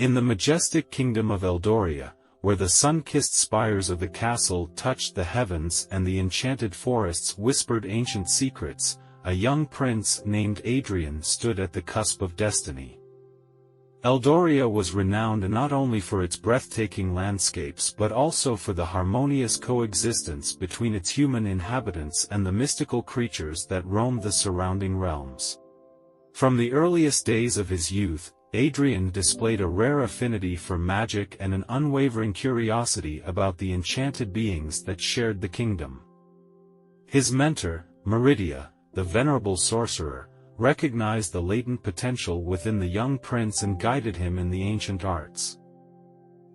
In the majestic kingdom of Eldoria, where the sun-kissed spires of the castle touched the heavens and the enchanted forests whispered ancient secrets, a young prince named Adrian stood at the cusp of destiny. Eldoria was renowned not only for its breathtaking landscapes but also for the harmonious coexistence between its human inhabitants and the mystical creatures that roamed the surrounding realms. From the earliest days of his youth, Adrian displayed a rare affinity for magic and an unwavering curiosity about the enchanted beings that shared the kingdom. His mentor, Meridia, the venerable sorcerer, recognized the latent potential within the young prince and guided him in the ancient arts.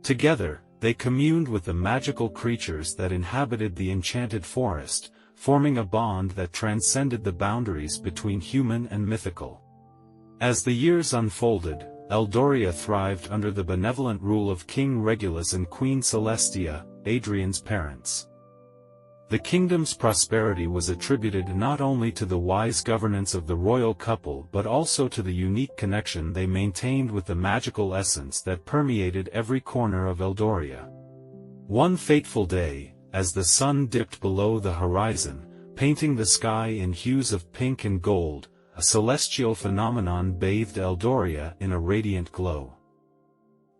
Together, they communed with the magical creatures that inhabited the enchanted forest, forming a bond that transcended the boundaries between human and mythical. As the years unfolded, Eldoria thrived under the benevolent rule of King Regulus and Queen Celestia, Adrian's parents. The kingdom's prosperity was attributed not only to the wise governance of the royal couple but also to the unique connection they maintained with the magical essence that permeated every corner of Eldoria. One fateful day, as the sun dipped below the horizon, painting the sky in hues of pink and gold, a celestial phenomenon bathed Eldoria in a radiant glow.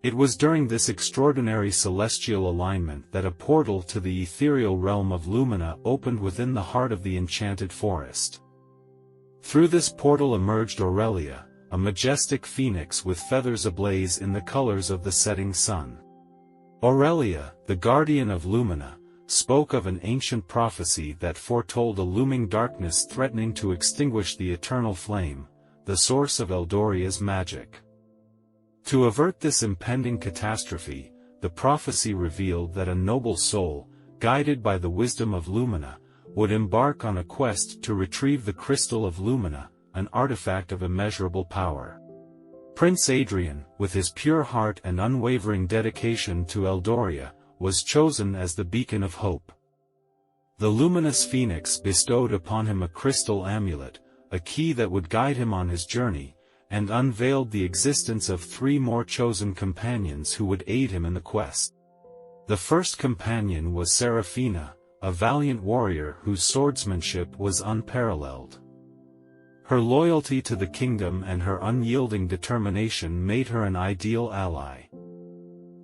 It was during this extraordinary celestial alignment that a portal to the ethereal realm of Lumina opened within the heart of the enchanted forest. Through this portal emerged Aurelia, a majestic phoenix with feathers ablaze in the colors of the setting sun. Aurelia, the guardian of Lumina, spoke of an ancient prophecy that foretold a looming darkness threatening to extinguish the eternal flame, the source of Eldoria's magic. To avert this impending catastrophe, the prophecy revealed that a noble soul, guided by the wisdom of Lumina, would embark on a quest to retrieve the crystal of Lumina, an artifact of immeasurable power. Prince Adrian, with his pure heart and unwavering dedication to Eldoria, was chosen as the beacon of hope. The luminous phoenix bestowed upon him a crystal amulet, a key that would guide him on his journey, and unveiled the existence of 3 more chosen companions who would aid him in the quest. The first companion was Seraphina, a valiant warrior whose swordsmanship was unparalleled. Her loyalty to the kingdom and her unyielding determination made her an ideal ally.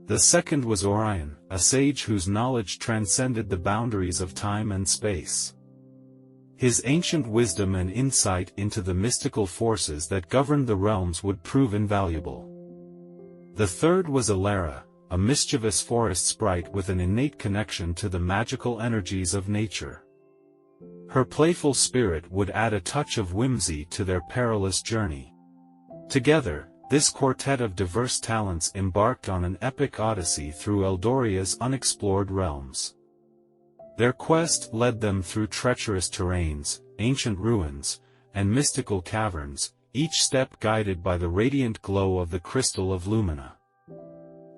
The second was Orion, a sage whose knowledge transcended the boundaries of time and space. His ancient wisdom and insight into the mystical forces that governed the realms would prove invaluable. The third was Alara, a mischievous forest sprite with an innate connection to the magical energies of nature. Her playful spirit would add a touch of whimsy to their perilous journey. Together, this quartet of diverse talents embarked on an epic odyssey through Eldoria's unexplored realms. Their quest led them through treacherous terrains, ancient ruins, and mystical caverns, each step guided by the radiant glow of the crystal of Lumina.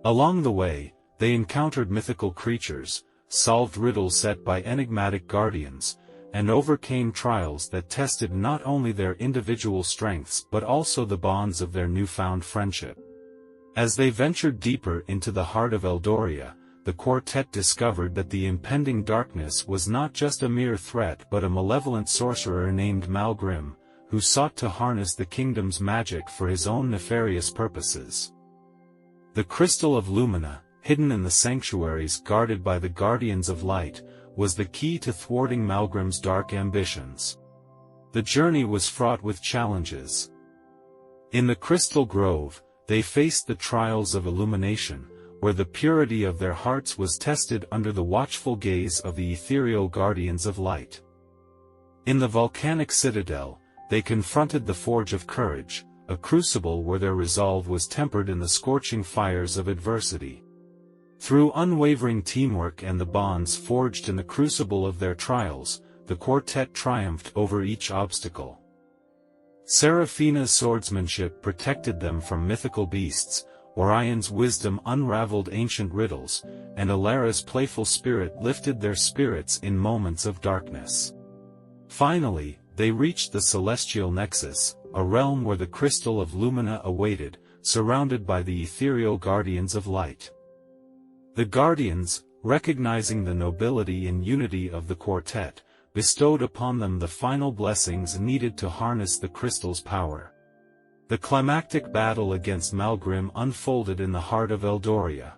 Along the way, they encountered mythical creatures, solved riddles set by enigmatic guardians, and overcame trials that tested not only their individual strengths but also the bonds of their newfound friendship. As they ventured deeper into the heart of Eldoria, the quartet discovered that the impending darkness was not just a mere threat but a malevolent sorcerer named Malgrim, who sought to harness the kingdom's magic for his own nefarious purposes. The crystal of Lumina, hidden in the sanctuaries guarded by the Guardians of Light, was the key to thwarting Malgrim's dark ambitions. The journey was fraught with challenges. In the Crystal Grove, they faced the trials of illumination, where the purity of their hearts was tested under the watchful gaze of the ethereal Guardians of Light. In the volcanic citadel, they confronted the Forge of Courage, a crucible where their resolve was tempered in the scorching fires of adversity. Through unwavering teamwork and the bonds forged in the crucible of their trials, the quartet triumphed over each obstacle. Seraphina's swordsmanship protected them from mythical beasts, Orion's wisdom unraveled ancient riddles, and Alara's playful spirit lifted their spirits in moments of darkness. Finally, they reached the celestial nexus, a realm where the crystal of Lumina awaited, surrounded by the ethereal guardians of light. The guardians, recognizing the nobility and unity of the quartet, bestowed upon them the final blessings needed to harness the crystal's power. The climactic battle against Malgrim unfolded in the heart of Eldoria.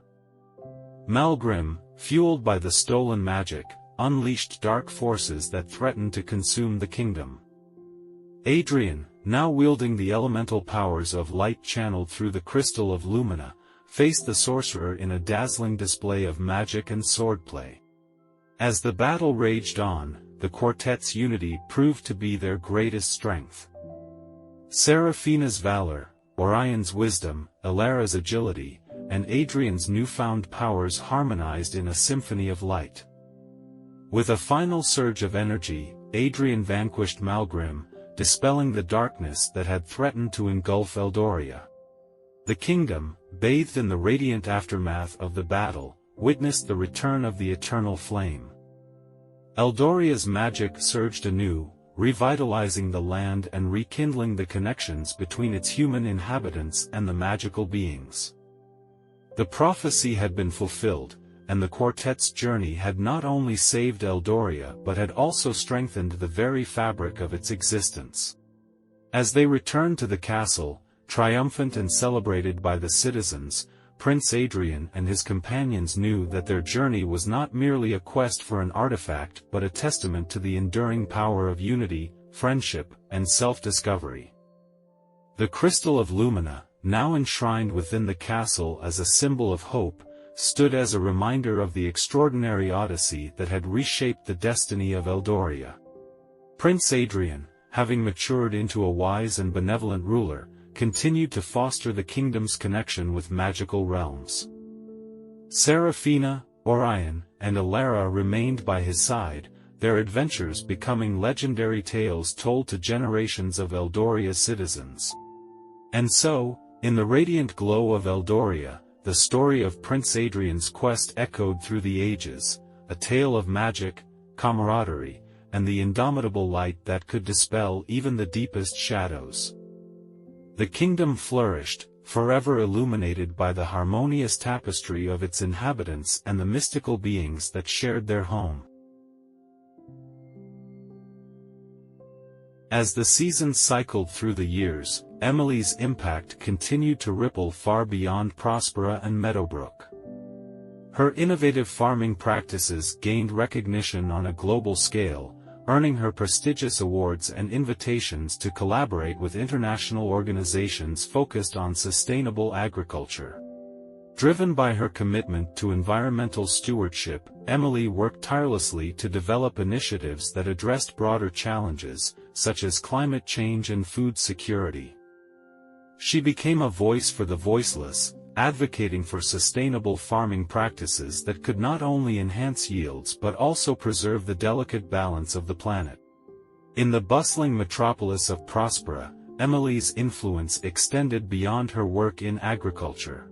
Malgrim, fueled by the stolen magic, unleashed dark forces that threatened to consume the kingdom. Adrian, now wielding the elemental powers of light channeled through the crystal of Lumina, faced the sorcerer in a dazzling display of magic and swordplay. As the battle raged on, the quartet's unity proved to be their greatest strength. Seraphina's valor, Orion's wisdom, Elara's agility, and Adrian's newfound powers harmonized in a symphony of light. With a final surge of energy, Adrian vanquished Malgrim, dispelling the darkness that had threatened to engulf Eldoria. The kingdom, bathed in the radiant aftermath of the battle, witnessed the return of the eternal flame. Eldoria's magic surged anew, revitalizing the land and rekindling the connections between its human inhabitants and the magical beings. The prophecy had been fulfilled, and the quartet's journey had not only saved Eldoria but had also strengthened the very fabric of its existence. As they returned to the castle, triumphant and celebrated by the citizens, Prince Adrian and his companions knew that their journey was not merely a quest for an artifact but a testament to the enduring power of unity, friendship, and self-discovery. The crystal of Lumina, now enshrined within the castle as a symbol of hope, stood as a reminder of the extraordinary odyssey that had reshaped the destiny of Eldoria. Prince Adrian, having matured into a wise and benevolent ruler, continued to foster the kingdom's connection with magical realms. Seraphina, Orion, and Elara remained by his side, their adventures becoming legendary tales told to generations of Eldoria's citizens. And so, in the radiant glow of Eldoria, the story of Prince Adrian's quest echoed through the ages, a tale of magic, camaraderie, and the indomitable light that could dispel even the deepest shadows. The kingdom flourished, forever illuminated by the harmonious tapestry of its inhabitants and the mystical beings that shared their home. As the seasons cycled through the years, Emily's impact continued to ripple far beyond Prospera and Meadowbrook. Her innovative farming practices gained recognition on a global scale, earning her prestigious awards and invitations to collaborate with international organizations focused on sustainable agriculture. Driven by her commitment to environmental stewardship, Emily worked tirelessly to develop initiatives that addressed broader challenges, such as climate change and food security. She became a voice for the voiceless, advocating for sustainable farming practices that could not only enhance yields but also preserve the delicate balance of the planet. In the bustling metropolis of Prospera, Emily's influence extended beyond her work in agriculture.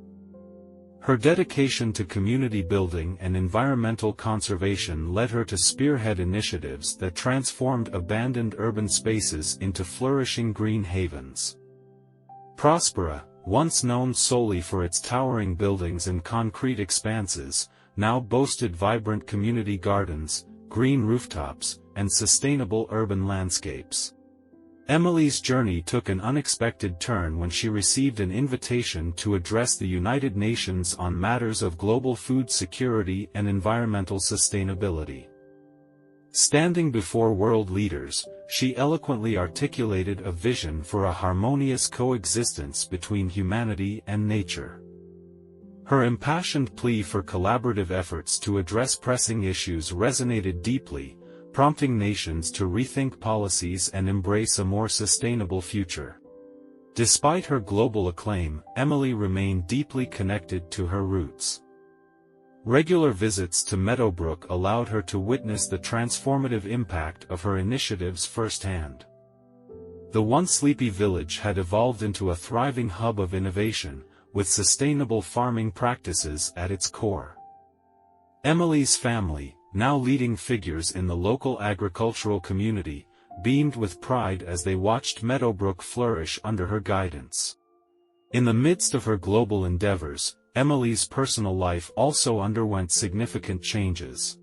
Her dedication to community building and environmental conservation led her to spearhead initiatives that transformed abandoned urban spaces into flourishing green havens. Prospera, once known solely for its towering buildings and concrete expanses, now boasted vibrant community gardens, green rooftops, and sustainable urban landscapes. Emily's journey took an unexpected turn when she received an invitation to address the United Nations on matters of global food security and environmental sustainability. Standing before world leaders, she eloquently articulated a vision for a harmonious coexistence between humanity and nature. Her impassioned plea for collaborative efforts to address pressing issues resonated deeply, prompting nations to rethink policies and embrace a more sustainable future. Despite her global acclaim, Emily remained deeply connected to her roots. Regular visits to Meadowbrook allowed her to witness the transformative impact of her initiatives firsthand. The once sleepy village had evolved into a thriving hub of innovation, with sustainable farming practices at its core. Emily's family, now leading figures in the local agricultural community, beamed with pride as they watched Meadowbrook flourish under her guidance. In the midst of her global endeavors, Emily's personal life also underwent significant changes.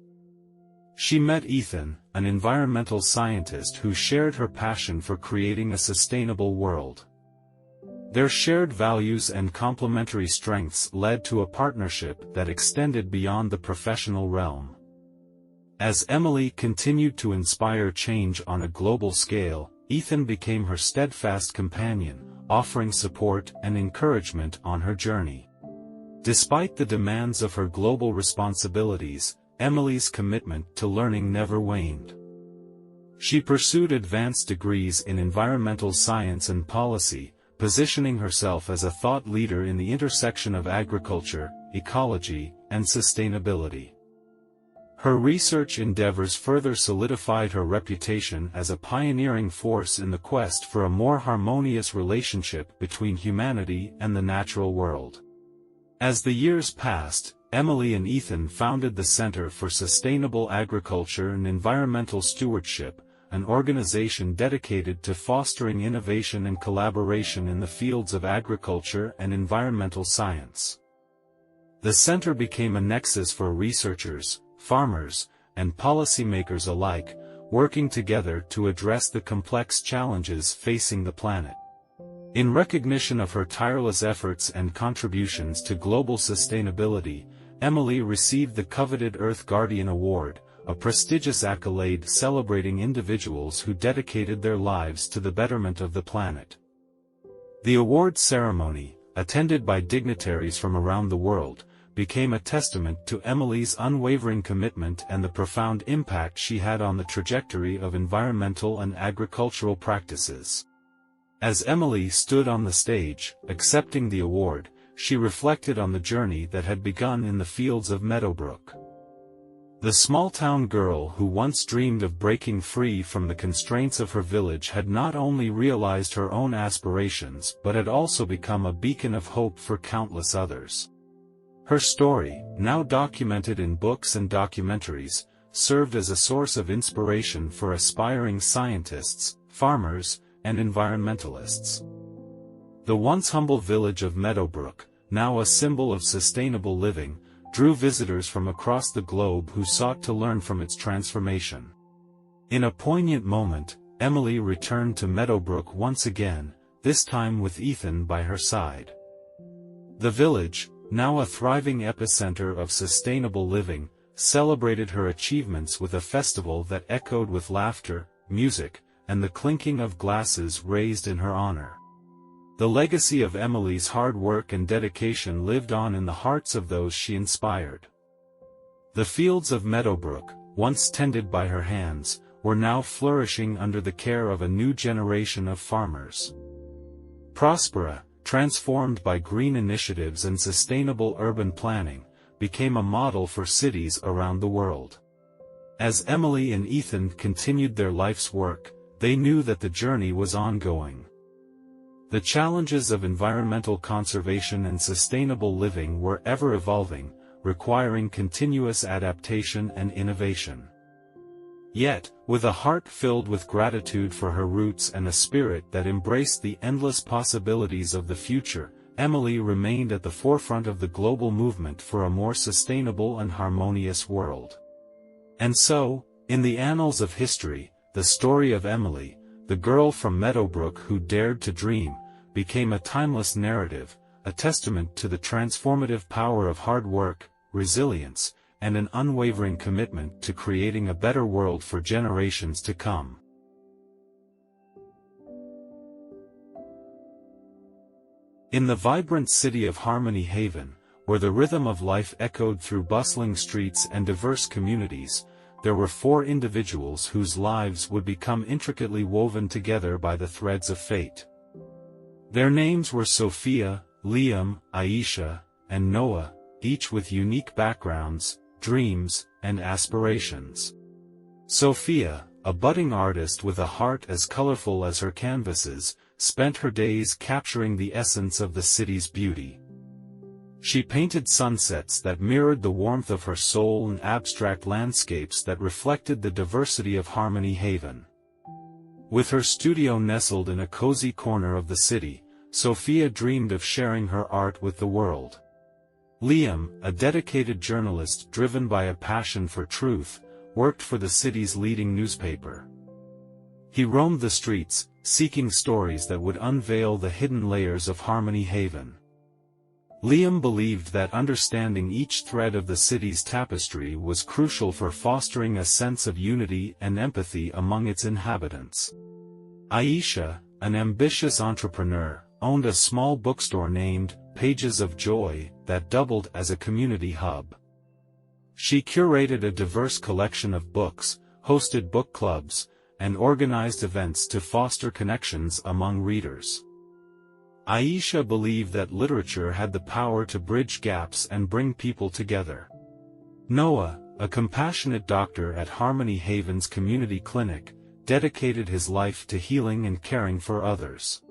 She met Ethan, an environmental scientist who shared her passion for creating a sustainable world. Their shared values and complementary strengths led to a partnership that extended beyond the professional realm. As Emily continued to inspire change on a global scale, Ethan became her steadfast companion, offering support and encouragement on her journey. Despite the demands of her global responsibilities, Emily's commitment to learning never waned. She pursued advanced degrees in environmental science and policy, positioning herself as a thought leader in the intersection of agriculture, ecology, and sustainability. Her research endeavors further solidified her reputation as a pioneering force in the quest for a more harmonious relationship between humanity and the natural world. As the years passed, Emily and Ethan founded the Center for Sustainable Agriculture and Environmental Stewardship, an organization dedicated to fostering innovation and collaboration in the fields of agriculture and environmental science. The center became a nexus for researchers, farmers, and policymakers alike, working together to address the complex challenges facing the planet. In recognition of her tireless efforts and contributions to global sustainability, Emily received the coveted Earth Guardian Award, a prestigious accolade celebrating individuals who dedicated their lives to the betterment of the planet. The award ceremony, attended by dignitaries from around the world, became a testament to Emily's unwavering commitment and the profound impact she had on the trajectory of environmental and agricultural practices. As Emily stood on the stage, accepting the award, she reflected on the journey that had begun in the fields of Meadowbrook. The small-town girl who once dreamed of breaking free from the constraints of her village had not only realized her own aspirations but had also become a beacon of hope for countless others. Her story, now documented in books and documentaries, served as a source of inspiration for aspiring scientists, farmers, and environmentalists. The once humble village of Meadowbrook, now a symbol of sustainable living, drew visitors from across the globe who sought to learn from its transformation. In a poignant moment, Emily returned to Meadowbrook once again, this time with Ethan by her side. The village, now a thriving epicenter of sustainable living, celebrated her achievements with a festival that echoed with laughter, music, and the clinking of glasses raised in her honor. The legacy of Emily's hard work and dedication lived on in the hearts of those she inspired. The fields of Meadowbrook, once tended by her hands, were now flourishing under the care of a new generation of farmers. Prospera, transformed by green initiatives and sustainable urban planning, became a model for cities around the world. As Emily and Ethan continued their life's work, they knew that the journey was ongoing. The challenges of environmental conservation and sustainable living were ever evolving, requiring continuous adaptation and innovation. Yet, with a heart filled with gratitude for her roots and a spirit that embraced the endless possibilities of the future, Emily remained at the forefront of the global movement for a more sustainable and harmonious world. And so, in the annals of history, the story of Emily, the girl from Meadowbrook who dared to dream, became a timeless narrative, a testament to the transformative power of hard work, resilience, and an unwavering commitment to creating a better world for generations to come. In the vibrant city of Harmony Haven, where the rhythm of life echoed through bustling streets and diverse communities, there were 4 individuals whose lives would become intricately woven together by the threads of fate. Their names were Sophia, Liam, Aisha, and Noah, each with unique backgrounds, dreams, and aspirations. Sophia, a budding artist with a heart as colorful as her canvases, spent her days capturing the essence of the city's beauty. She painted sunsets that mirrored the warmth of her soul and abstract landscapes that reflected the diversity of Harmony Haven. With her studio nestled in a cozy corner of the city, Sophia dreamed of sharing her art with the world. Liam, a dedicated journalist driven by a passion for truth, worked for the city's leading newspaper. He roamed the streets, seeking stories that would unveil the hidden layers of Harmony Haven. Liam believed that understanding each thread of the city's tapestry was crucial for fostering a sense of unity and empathy among its inhabitants. Aisha, an ambitious entrepreneur, owned a small bookstore named Pages of Joy that doubled as a community hub. She curated a diverse collection of books, hosted book clubs, and organized events to foster connections among readers. Aisha believed that literature had the power to bridge gaps and bring people together. Noah, a compassionate doctor at Harmony Haven's community clinic, dedicated his life to healing and caring for others.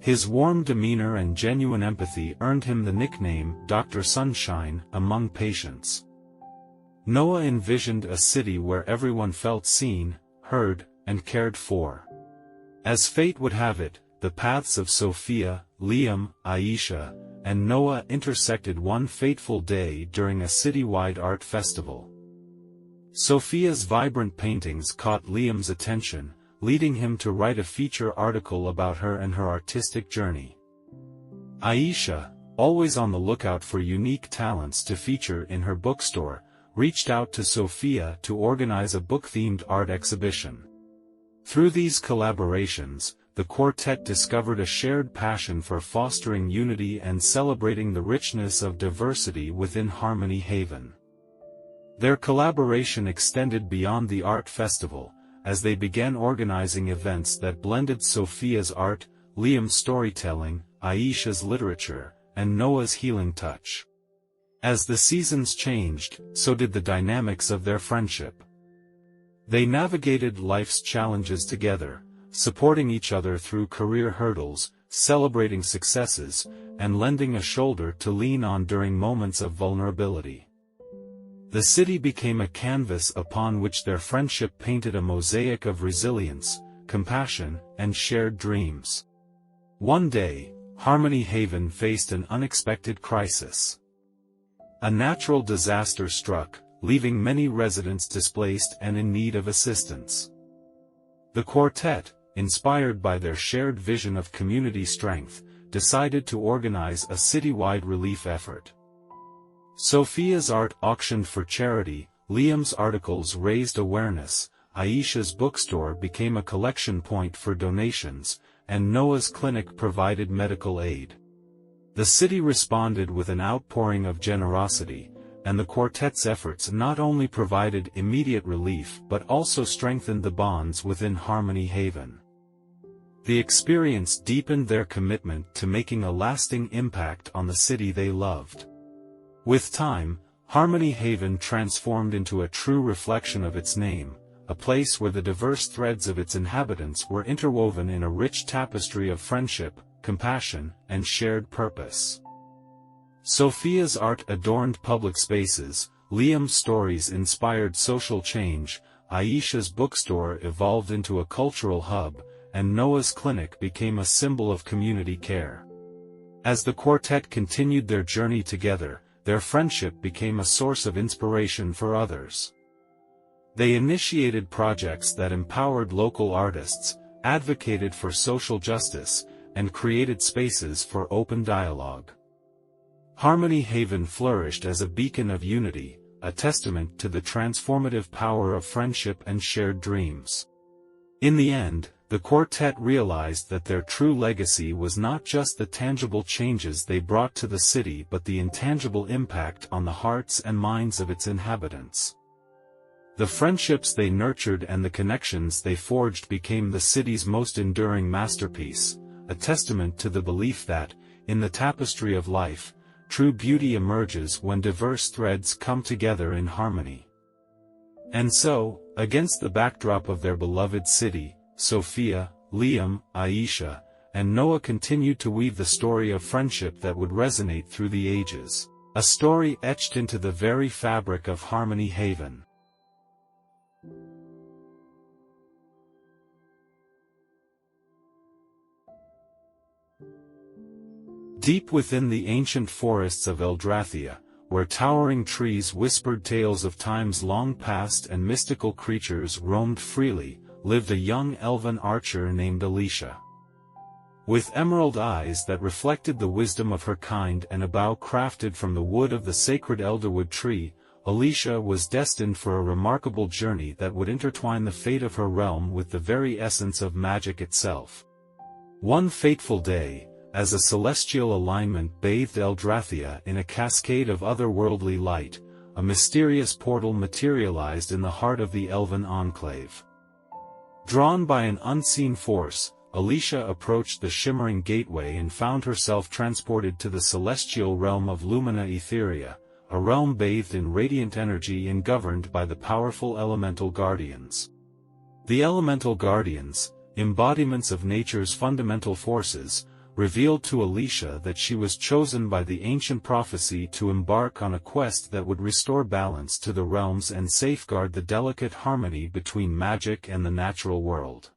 His warm demeanor and genuine empathy earned him the nickname Dr. Sunshine among patients. Noah envisioned a city where everyone felt seen, heard, and cared for. As fate would have it, the paths of Sophia, Liam, Aisha, and Noah intersected one fateful day during a citywide art festival. Sophia's vibrant paintings caught Liam's attention, leading him to write a feature article about her and her artistic journey. Aisha, always on the lookout for unique talents to feature in her bookstore, reached out to Sophia to organize a book-themed art exhibition. Through these collaborations, the quartet discovered a shared passion for fostering unity and celebrating the richness of diversity within Harmony Haven. Their collaboration extended beyond the art festival, as they began organizing events that blended Sophia's art, Liam's storytelling, Aisha's literature, and Noah's healing touch. As the seasons changed, so did the dynamics of their friendship. They navigated life's challenges together, supporting each other through career hurdles, celebrating successes, and lending a shoulder to lean on during moments of vulnerability. The city became a canvas upon which their friendship painted a mosaic of resilience, compassion, and shared dreams. One day, Harmony Haven faced an unexpected crisis. A natural disaster struck, leaving many residents displaced and in need of assistance. The quartet, inspired by their shared vision of community strength, decided to organize a citywide relief effort. Sophia's art auctioned for charity, Liam's articles raised awareness, Aisha's bookstore became a collection point for donations, and Noah's clinic provided medical aid. The city responded with an outpouring of generosity, and the quartet's efforts not only provided immediate relief but also strengthened the bonds within Harmony Haven. The experience deepened their commitment to making a lasting impact on the city they loved. With time, Harmony Haven transformed into a true reflection of its name, a place where the diverse threads of its inhabitants were interwoven in a rich tapestry of friendship, compassion, and shared purpose. Sophia's art adorned public spaces, Liam's stories inspired social change, Aisha's bookstore evolved into a cultural hub, and Noah's clinic became a symbol of community care. As the quartet continued their journey together, their friendship became a source of inspiration for others. They initiated projects that empowered local artists, advocated for social justice, and created spaces for open dialogue. Harmony Haven flourished as a beacon of unity, a testament to the transformative power of friendship and shared dreams. In the end, the quartet realized that their true legacy was not just the tangible changes they brought to the city but the intangible impact on the hearts and minds of its inhabitants. The friendships they nurtured and the connections they forged became the city's most enduring masterpiece, a testament to the belief that, in the tapestry of life, true beauty emerges when diverse threads come together in harmony. And so, against the backdrop of their beloved city, Sophia, Liam, Aisha, and Noah continued to weave the story of friendship that would resonate through the ages, a story etched into the very fabric of Harmony Haven. Deep within the ancient forests of Eldrathia, where towering trees whispered tales of times long past and mystical creatures roamed freely, lived a young elven archer named Alicia. With emerald eyes that reflected the wisdom of her kind and a bow crafted from the wood of the sacred elderwood tree, Alicia was destined for a remarkable journey that would intertwine the fate of her realm with the very essence of magic itself. One fateful day, as a celestial alignment bathed Eldrathia in a cascade of otherworldly light, a mysterious portal materialized in the heart of the elven enclave. Drawn by an unseen force, Alicia approached the shimmering gateway and found herself transported to the celestial realm of Lumina Etheria, a realm bathed in radiant energy and governed by the powerful elemental guardians. The elemental guardians, embodiments of nature's fundamental forces, revealed to Alicia that she was chosen by the ancient prophecy to embark on a quest that would restore balance to the realms and safeguard the delicate harmony between magic and the natural world.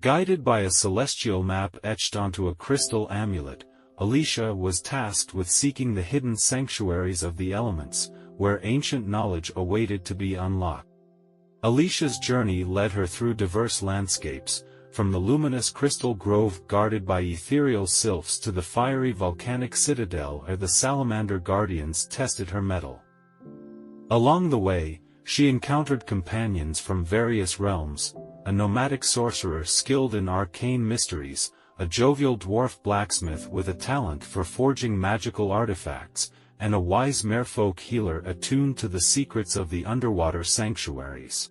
Guided by a celestial map etched onto a crystal amulet, Alicia was tasked with seeking the hidden sanctuaries of the elements, where ancient knowledge awaited to be unlocked. Alicia's journey led her through diverse landscapes, from the luminous crystal grove guarded by ethereal sylphs to the fiery volcanic citadel where the salamander guardians tested her mettle. Along the way, she encountered companions from various realms, a nomadic sorcerer skilled in arcane mysteries, a jovial dwarf blacksmith with a talent for forging magical artifacts, and a wise merfolk healer attuned to the secrets of the underwater sanctuaries.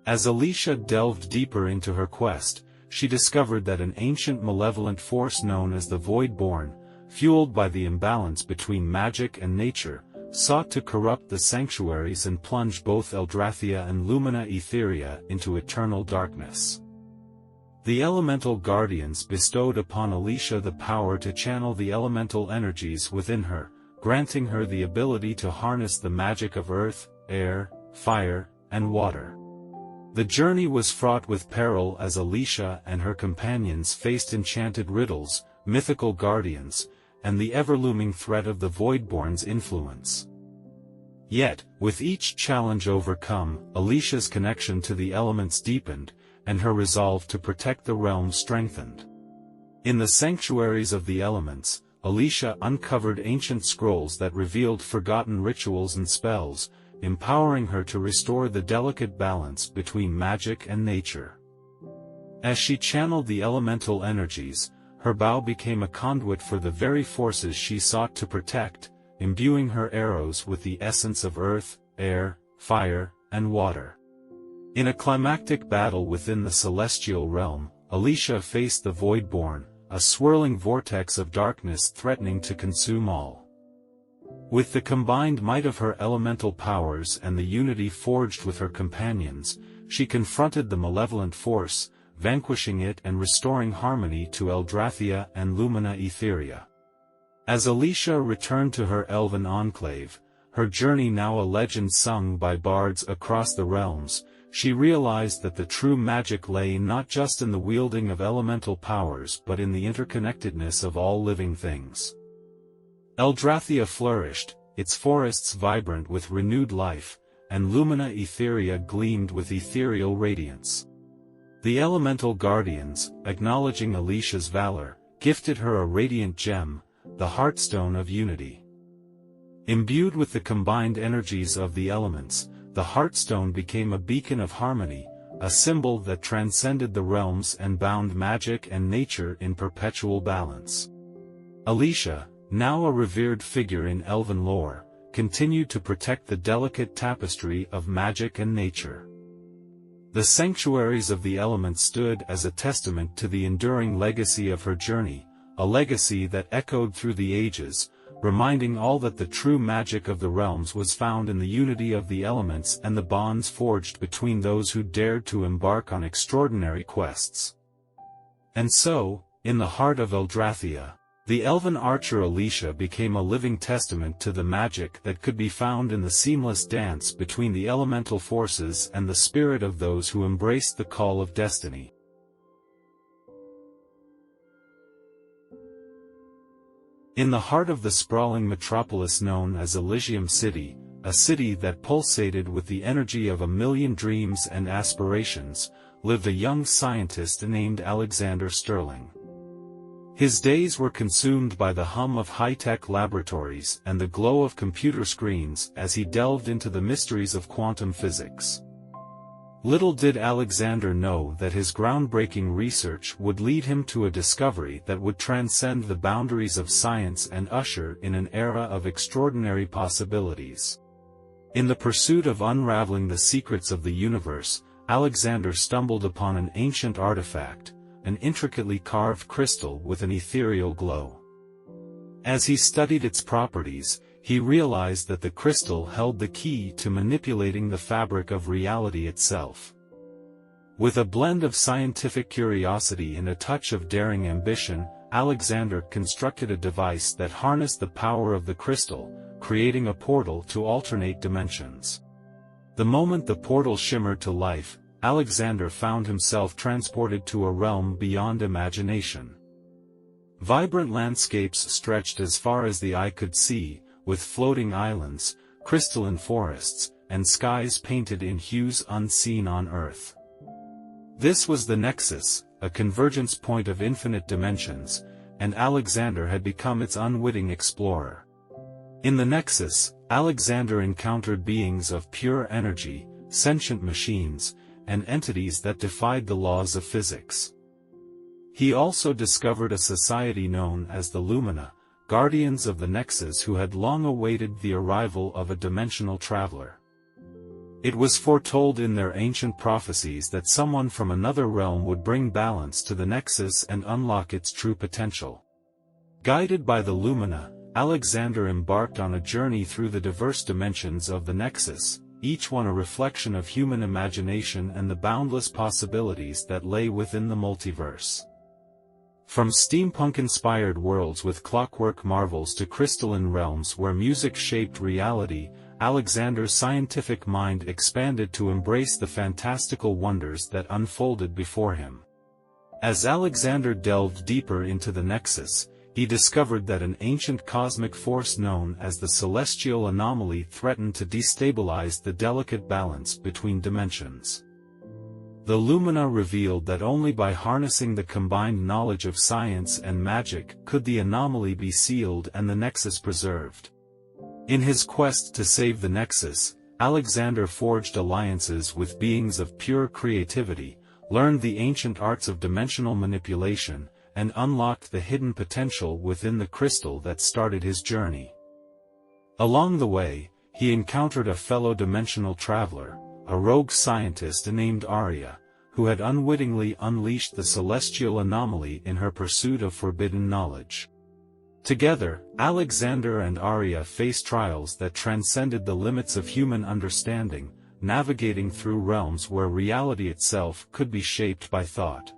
As Alicia delved deeper into her quest, she discovered that an ancient malevolent force known as the Voidborn, fueled by the imbalance between magic and nature, sought to corrupt the sanctuaries and plunge both Eldrathia and Lumina Etheria into eternal darkness. The elemental guardians bestowed upon Alicia the power to channel the elemental energies within her, granting her the ability to harness the magic of earth, air, fire, and water. The journey was fraught with peril as Alicia and her companions faced enchanted riddles, mythical guardians, and the ever-looming threat of the Voidborn's influence. Yet, with each challenge overcome, Alicia's connection to the elements deepened, and her resolve to protect the realm strengthened. In the sanctuaries of the elements, Alicia uncovered ancient scrolls that revealed forgotten rituals and spells, empowering her to restore the delicate balance between magic and nature. As she channeled the elemental energies, her bow became a conduit for the very forces she sought to protect, imbuing her arrows with the essence of earth, air, fire, and water. In a climactic battle within the celestial realm, Alicia faced the Voidborn, a swirling vortex of darkness threatening to consume all. With the combined might of her elemental powers and the unity forged with her companions, she confronted the malevolent force, vanquishing it and restoring harmony to Eldrathia and Lumina Etheria. As Alicia returned to her elven enclave, her journey now a legend sung by bards across the realms, she realized that the true magic lay not just in the wielding of elemental powers but in the interconnectedness of all living things. Eldrathia flourished, its forests vibrant with renewed life, and Lumina Etheria gleamed with ethereal radiance. The elemental guardians, acknowledging Alicia's valor, gifted her a radiant gem, the Heartstone of Unity. Imbued with the combined energies of the elements, the Heartstone became a beacon of harmony, a symbol that transcended the realms and bound magic and nature in perpetual balance. Alicia, now a revered figure in elven lore, continued to protect the delicate tapestry of magic and nature. The sanctuaries of the elements stood as a testament to the enduring legacy of her journey, a legacy that echoed through the ages, reminding all that the true magic of the realms was found in the unity of the elements and the bonds forged between those who dared to embark on extraordinary quests. And so, in the heart of Eldrathia, the elven archer Alicia became a living testament to the magic that could be found in the seamless dance between the elemental forces and the spirit of those who embraced the call of destiny. In the heart of the sprawling metropolis known as Elysium City, a city that pulsated with the energy of a million dreams and aspirations, lived a young scientist named Alexander Sterling. His days were consumed by the hum of high-tech laboratories and the glow of computer screens as he delved into the mysteries of quantum physics. Little did Alexander know that his groundbreaking research would lead him to a discovery that would transcend the boundaries of science and usher in an era of extraordinary possibilities. In the pursuit of unraveling the secrets of the universe, Alexander stumbled upon an ancient artifact, an intricately carved crystal with an ethereal glow. As he studied its properties, he realized that the crystal held the key to manipulating the fabric of reality itself. With a blend of scientific curiosity and a touch of daring ambition, Alexander constructed a device that harnessed the power of the crystal, creating a portal to alternate dimensions. The moment the portal shimmered to life, Alexander found himself transported to a realm beyond imagination. Vibrant landscapes stretched as far as the eye could see, with floating islands, crystalline forests, and skies painted in hues unseen on Earth. This was the Nexus, a convergence point of infinite dimensions, and Alexander had become its unwitting explorer. In the Nexus, Alexander encountered beings of pure energy, sentient machines, and entities that defied the laws of physics. He also discovered a society known as the Lumina, guardians of the Nexus who had long awaited the arrival of a dimensional traveler. It was foretold in their ancient prophecies that someone from another realm would bring balance to the Nexus and unlock its true potential. Guided by the Lumina, Alexander embarked on a journey through the diverse dimensions of the Nexus, each one a reflection of human imagination and the boundless possibilities that lay within the multiverse. From steampunk-inspired worlds with clockwork marvels to crystalline realms where music shaped reality, Alexander's scientific mind expanded to embrace the fantastical wonders that unfolded before him. As Alexander delved deeper into the Nexus, he discovered that an ancient cosmic force known as the celestial anomaly threatened to destabilize the delicate balance between dimensions. The Lumina revealed that only by harnessing the combined knowledge of science and magic could the anomaly be sealed and the Nexus preserved. In his quest to save the Nexus, Alexander forged alliances with beings of pure creativity, learned the ancient arts of dimensional manipulation, and unlocked the hidden potential within the crystal that started his journey. Along the way, he encountered a fellow dimensional traveler, a rogue scientist named Aria, who had unwittingly unleashed the celestial anomaly in her pursuit of forbidden knowledge. Together, Alexander and Aria faced trials that transcended the limits of human understanding, navigating through realms where reality itself could be shaped by thought.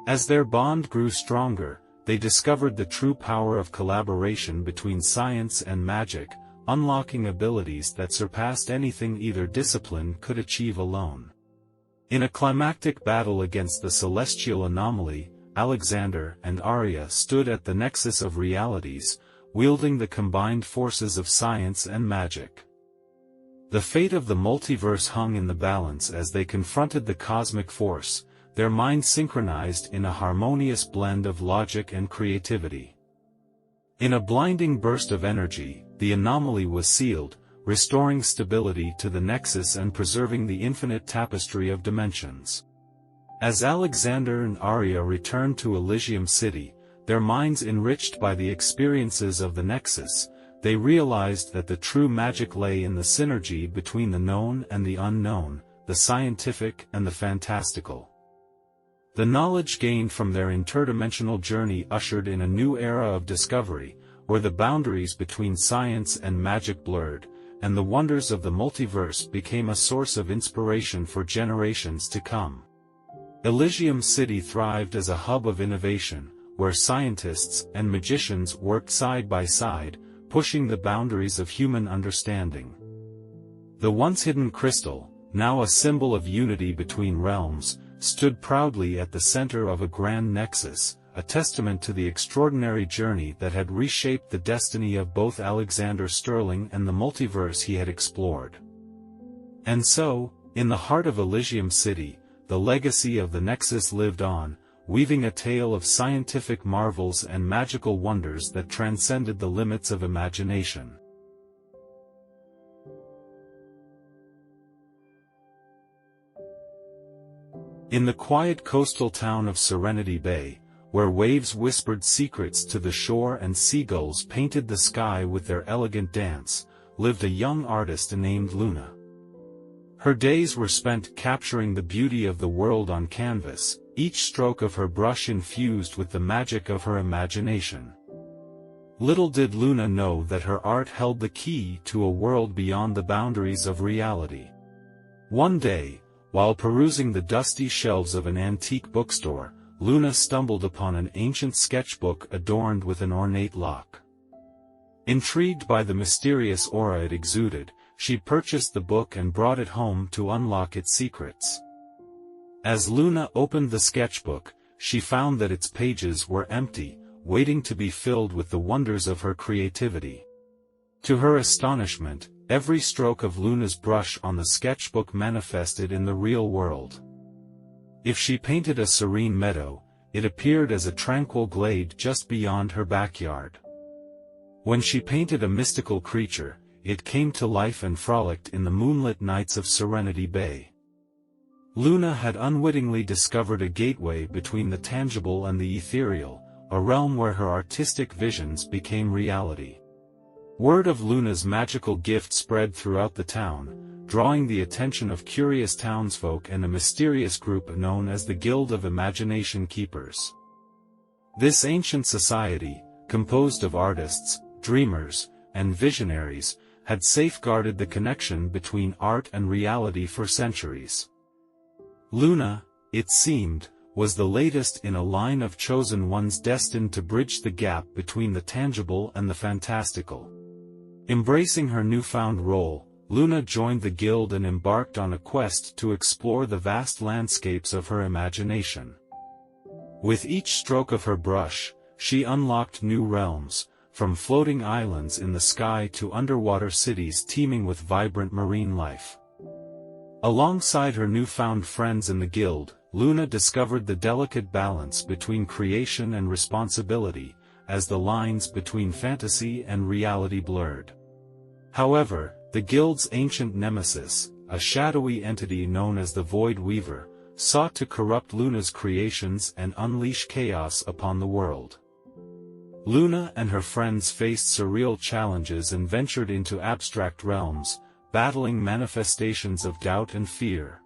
As their bond grew stronger, they discovered the true power of collaboration between science and magic, unlocking abilities that surpassed anything either discipline could achieve alone. In a climactic battle against the celestial anomaly, Alexander and Aria stood at the nexus of realities, wielding the combined forces of science and magic. The fate of the multiverse hung in the balance as they confronted the cosmic force, their minds synchronized in a harmonious blend of logic and creativity. In a blinding burst of energy, the anomaly was sealed, restoring stability to the nexus and preserving the infinite tapestry of dimensions. As Alexander and Aria returned to Elysium City, their minds enriched by the experiences of the nexus, they realized that the true magic lay in the synergy between the known and the unknown, the scientific and the fantastical. The knowledge gained from their interdimensional journey ushered in a new era of discovery, where the boundaries between science and magic blurred, and the wonders of the multiverse became a source of inspiration for generations to come. Elysium City thrived as a hub of innovation, where scientists and magicians worked side by side, pushing the boundaries of human understanding. The once hidden crystal, now a symbol of unity between realms, stood proudly at the center of a grand nexus, a testament to the extraordinary journey that had reshaped the destiny of both Alexander Sterling and the multiverse he had explored. And so, in the heart of Elysium City, the legacy of the Nexus lived on, weaving a tale of scientific marvels and magical wonders that transcended the limits of imagination. In the quiet coastal town of Serenity Bay, where waves whispered secrets to the shore and seagulls painted the sky with their elegant dance, lived a young artist named Luna. Her days were spent capturing the beauty of the world on canvas, each stroke of her brush infused with the magic of her imagination. Little did Luna know that her art held the key to a world beyond the boundaries of reality. One day, while perusing the dusty shelves of an antique bookstore, Luna stumbled upon an ancient sketchbook adorned with an ornate lock. Intrigued by the mysterious aura it exuded, she purchased the book and brought it home to unlock its secrets. As Luna opened the sketchbook, she found that its pages were empty, waiting to be filled with the wonders of her creativity. To her astonishment, every stroke of Luna's brush on the sketchbook manifested in the real world. If she painted a serene meadow, it appeared as a tranquil glade just beyond her backyard. When she painted a mystical creature, it came to life and frolicked in the moonlit nights of Serenity Bay. Luna had unwittingly discovered a gateway between the tangible and the ethereal, a realm where her artistic visions became reality. Word of Luna's magical gift spread throughout the town, drawing the attention of curious townsfolk and a mysterious group known as the Guild of Imagination Keepers. This ancient society, composed of artists, dreamers, and visionaries, had safeguarded the connection between art and reality for centuries. Luna, it seemed, was the latest in a line of chosen ones destined to bridge the gap between the tangible and the fantastical. Embracing her newfound role, Luna joined the guild and embarked on a quest to explore the vast landscapes of her imagination. With each stroke of her brush, she unlocked new realms, from floating islands in the sky to underwater cities teeming with vibrant marine life. Alongside her newfound friends in the guild, Luna discovered the delicate balance between creation and responsibility, as the lines between fantasy and reality blurred. However, the guild's ancient nemesis, a shadowy entity known as the Void Weaver, sought to corrupt Luna's creations and unleash chaos upon the world. Luna and her friends faced surreal challenges and ventured into abstract realms, battling manifestations of doubt and fear.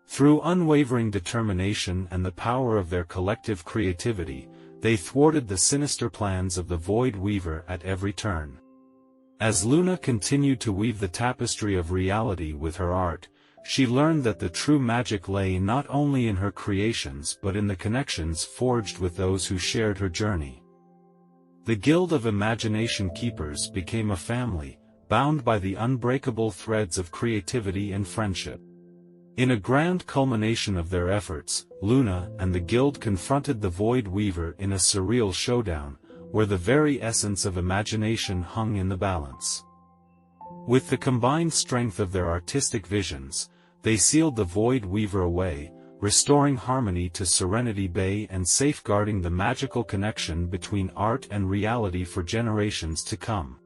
Through unwavering determination and the power of their collective creativity, they thwarted the sinister plans of the Void Weaver at every turn. As Luna continued to weave the tapestry of reality with her art, she learned that the true magic lay not only in her creations but in the connections forged with those who shared her journey. The Guild of Imagination Keepers became a family, bound by the unbreakable threads of creativity and friendship. In a grand culmination of their efforts, Luna and the Guild confronted the Void Weaver in a surreal showdown, where the very essence of imagination hung in the balance. With the combined strength of their artistic visions, they sealed the Void Weaver away, restoring harmony to Serenity Bay and safeguarding the magical connection between art and reality for generations to come.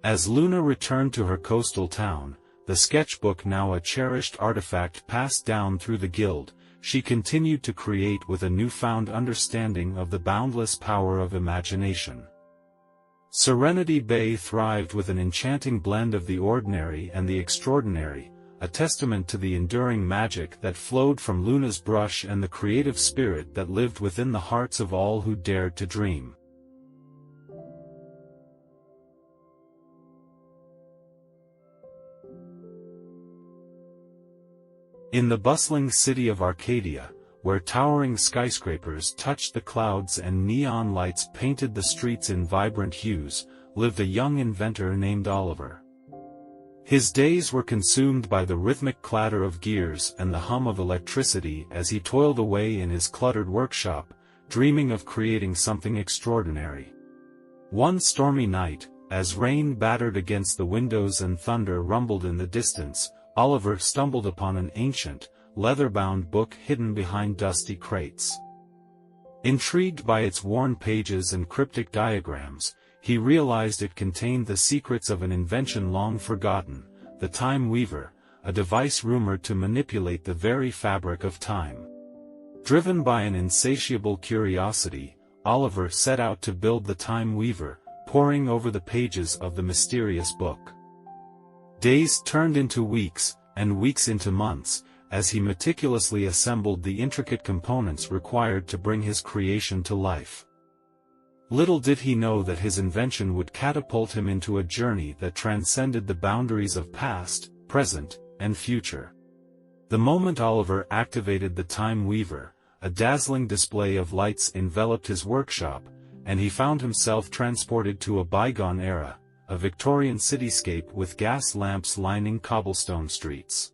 As Luna returned to her coastal town, the sketchbook now a cherished artifact passed down through the guild, she continued to create with a newfound understanding of the boundless power of imagination. Serenity Bay thrived with an enchanting blend of the ordinary and the extraordinary, a testament to the enduring magic that flowed from Luna's brush and the creative spirit that lived within the hearts of all who dared to dream. In the bustling city of Arcadia, where towering skyscrapers touched the clouds and neon lights painted the streets in vibrant hues, lived a young inventor named Oliver. His days were consumed by the rhythmic clatter of gears and the hum of electricity as he toiled away in his cluttered workshop, dreaming of creating something extraordinary. One stormy night, as rain battered against the windows and thunder rumbled in the distance, Oliver stumbled upon an ancient, leather-bound book hidden behind dusty crates. Intrigued by its worn pages and cryptic diagrams, he realized it contained the secrets of an invention long forgotten, the Time Weaver, a device rumored to manipulate the very fabric of time. Driven by an insatiable curiosity, Oliver set out to build the Time Weaver, poring over the pages of the mysterious book. Days turned into weeks, and weeks into months, as he meticulously assembled the intricate components required to bring his creation to life. Little did he know that his invention would catapult him into a journey that transcended the boundaries of past, present, and future. The moment Oliver activated the Time Weaver, a dazzling display of lights enveloped his workshop, and he found himself transported to a bygone era, a Victorian cityscape with gas lamps lining cobblestone streets.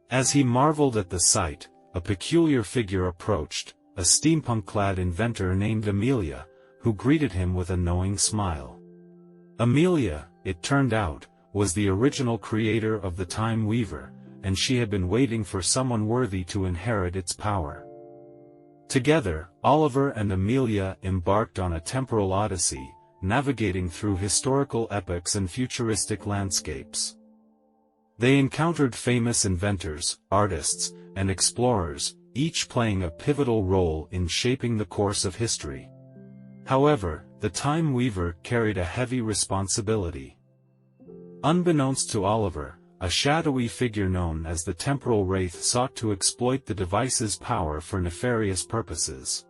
As he marveled at the sight, a peculiar figure approached, a steampunk-clad inventor named Amelia, who greeted him with a knowing smile. Amelia, it turned out, was the original creator of the Time Weaver, and she had been waiting for someone worthy to inherit its power. Together, Oliver and Amelia embarked on a temporal odyssey, navigating through historical epochs and futuristic landscapes. They encountered famous inventors, artists, and explorers, each playing a pivotal role in shaping the course of history. However, the Time Weaver carried a heavy responsibility. Unbeknownst to Oliver, a shadowy figure known as the Temporal Wraith sought to exploit the device's power for nefarious purposes.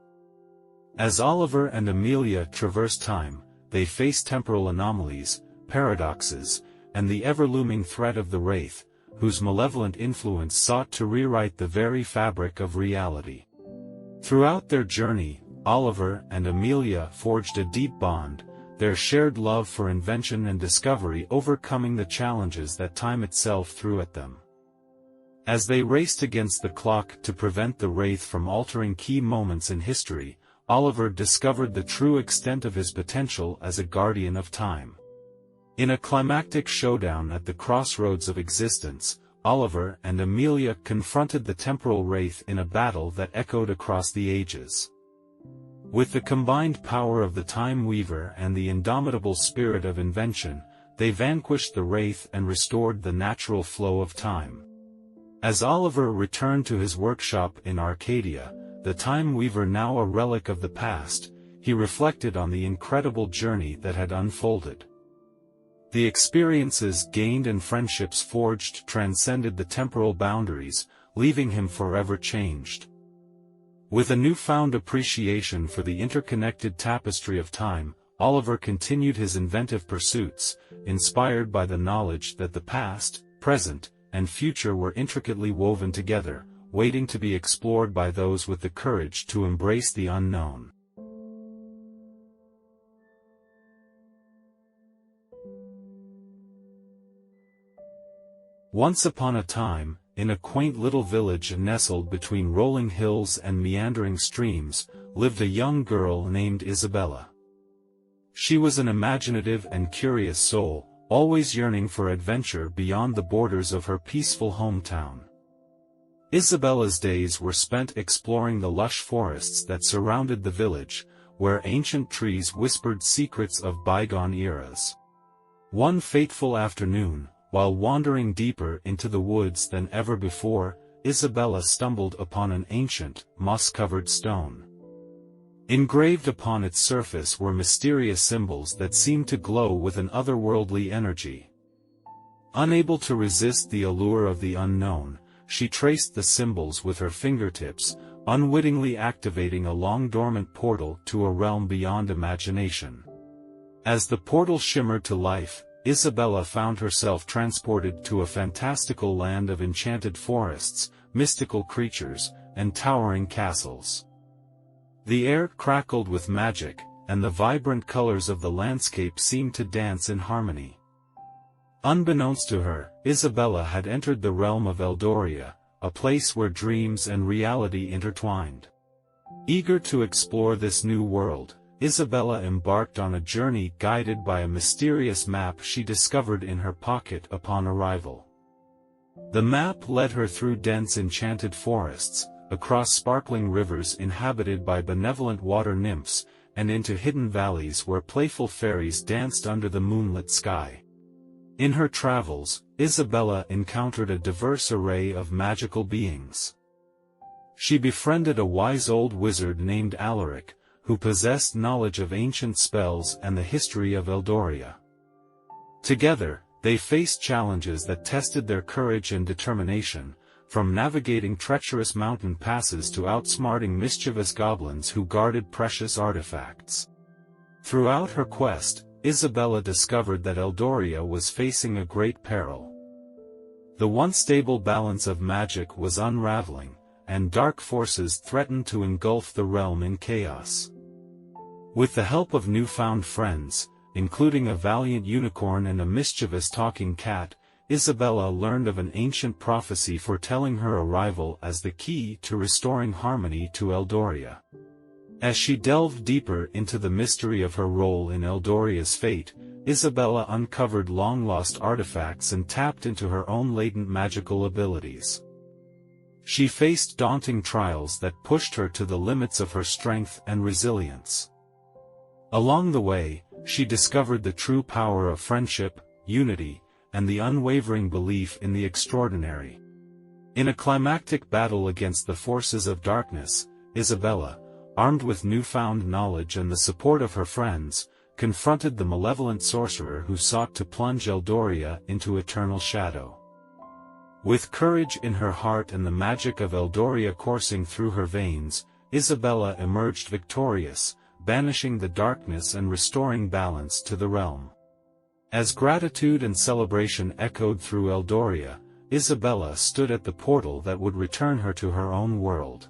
As Oliver and Amelia traversed time, they faced temporal anomalies, paradoxes, and the ever-looming threat of the Wraith, whose malevolent influence sought to rewrite the very fabric of reality. Throughout their journey, Oliver and Amelia forged a deep bond, their shared love for invention and discovery overcoming the challenges that time itself threw at them. As they raced against the clock to prevent the Wraith from altering key moments in history, Oliver discovered the true extent of his potential as a guardian of time. In a climactic showdown at the crossroads of existence, Oliver and Amelia confronted the Temporal Wraith in a battle that echoed across the ages. With the combined power of the Time Weaver and the indomitable spirit of invention, they vanquished the Wraith and restored the natural flow of time. As Oliver returned to his workshop in Arcadia, the Time Weaver now a relic of the past, he reflected on the incredible journey that had unfolded. The experiences gained and friendships forged transcended the temporal boundaries, leaving him forever changed. With a newfound appreciation for the interconnected tapestry of time, Oliver continued his inventive pursuits, inspired by the knowledge that the past, present, and future were intricately woven together, waiting to be explored by those with the courage to embrace the unknown. Once upon a time, in a quaint little village nestled between rolling hills and meandering streams, lived a young girl named Isabella. She was an imaginative and curious soul, always yearning for adventure beyond the borders of her peaceful hometown. Isabella's days were spent exploring the lush forests that surrounded the village, where ancient trees whispered secrets of bygone eras. One fateful afternoon, while wandering deeper into the woods than ever before, Isabella stumbled upon an ancient, moss-covered stone. Engraved upon its surface were mysterious symbols that seemed to glow with an otherworldly energy. Unable to resist the allure of the unknown, she traced the symbols with her fingertips, unwittingly activating a long-dormant portal to a realm beyond imagination. As the portal shimmered to life, Isabella found herself transported to a fantastical land of enchanted forests, mystical creatures, and towering castles. The air crackled with magic, and the vibrant colors of the landscape seemed to dance in harmony. Unbeknownst to her, Isabella had entered the realm of Eldoria, a place where dreams and reality intertwined. Eager to explore this new world, Isabella embarked on a journey guided by a mysterious map she discovered in her pocket upon arrival. The map led her through dense enchanted forests, across sparkling rivers inhabited by benevolent water nymphs, and into hidden valleys where playful fairies danced under the moonlit sky. In her travels, Isabella encountered a diverse array of magical beings. She befriended a wise old wizard named Alaric, who possessed knowledge of ancient spells and the history of Eldoria. Together, they faced challenges that tested their courage and determination, from navigating treacherous mountain passes to outsmarting mischievous goblins who guarded precious artifacts. Throughout her quest, Isabella discovered that Eldoria was facing a great peril. The once stable balance of magic was unraveling, and dark forces threatened to engulf the realm in chaos. With the help of newfound friends, including a valiant unicorn and a mischievous talking cat, Isabella learned of an ancient prophecy foretelling her arrival as the key to restoring harmony to Eldoria. As she delved deeper into the mystery of her role in Eldoria's fate, Isabella uncovered long-lost artifacts and tapped into her own latent magical abilities. She faced daunting trials that pushed her to the limits of her strength and resilience. Along the way, she discovered the true power of friendship, unity, and the unwavering belief in the extraordinary. In a climactic battle against the forces of darkness, Isabella, armed with newfound knowledge and the support of her friends, confronted the malevolent sorcerer who sought to plunge Eldoria into eternal shadow. With courage in her heart and the magic of Eldoria coursing through her veins, Isabella emerged victorious, banishing the darkness and restoring balance to the realm. As gratitude and celebration echoed through Eldoria, Isabella stood at the portal that would return her to her own world.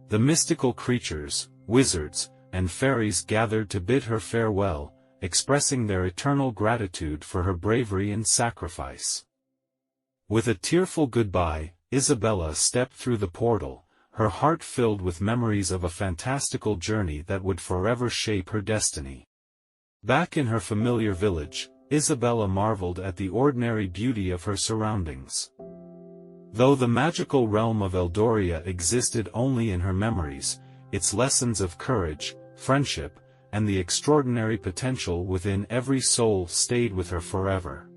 The mystical creatures, wizards, and fairies gathered to bid her farewell, expressing their eternal gratitude for her bravery and sacrifice. With a tearful goodbye, Isabella stepped through the portal, her heart filled with memories of a fantastical journey that would forever shape her destiny. Back in her familiar village, Isabella marveled at the ordinary beauty of her surroundings. Though the magical realm of Eldoria existed only in her memories, its lessons of courage, friendship, and the extraordinary potential within every soul stayed with her forever.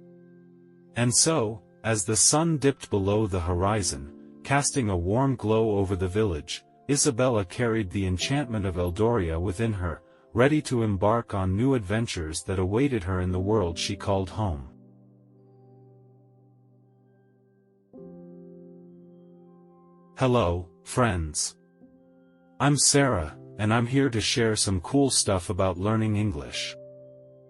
And so, as the sun dipped below the horizon, casting a warm glow over the village, Isabella carried the enchantment of Eldoria within her, ready to embark on new adventures that awaited her in the world she called home. Hello, friends. I'm Sarah, and I'm here to share some cool stuff about learning English.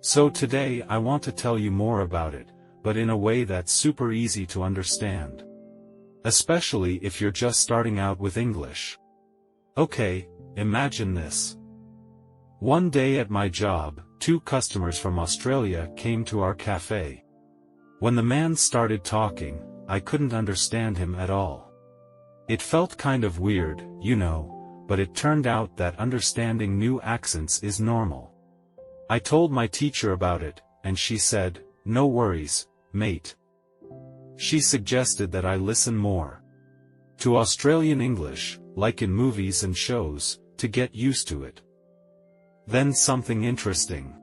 So today I want to tell you more about it, but in a way that's super easy to understand. Especially if you're just starting out with English. Okay, imagine this. One day at my job, 2 customers from Australia came to our cafe. When the man started talking, I couldn't understand him at all. It felt kind of weird, you know, but it turned out that understanding new accents is normal. I told my teacher about it, and she said, "No worries, mate." She suggested that I listen more to Australian English, like in movies and shows, to get used to it. Then something interesting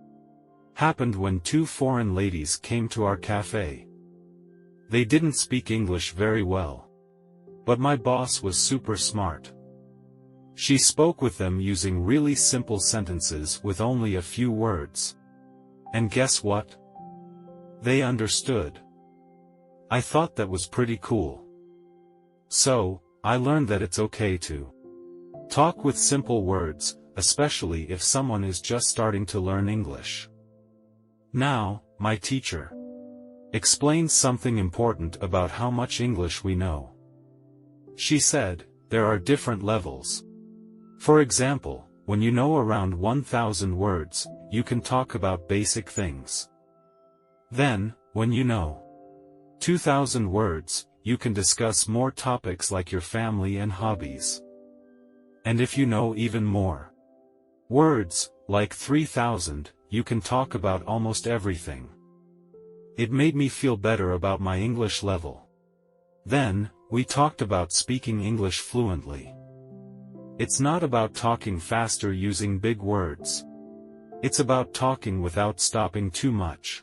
happened when 2 foreign ladies came to our cafe. They didn't speak English very well. But my boss was super smart. She spoke with them using really simple sentences with only a few words. And guess what? They understood. I thought that was pretty cool. So, I learned that it's okay to talk with simple words, especially if someone is just starting to learn English. Now, my teacher explained something important about how much English we know. She said, there are different levels. For example, when you know around 1,000 words, you can talk about basic things. Then, when you know 2,000 words, you can discuss more topics like your family and hobbies. And if you know even more words, like 3,000, you can talk about almost everything. It made me feel better about my English level. Then, we talked about speaking English fluently. It's not about talking faster using big words. It's about talking without stopping too much.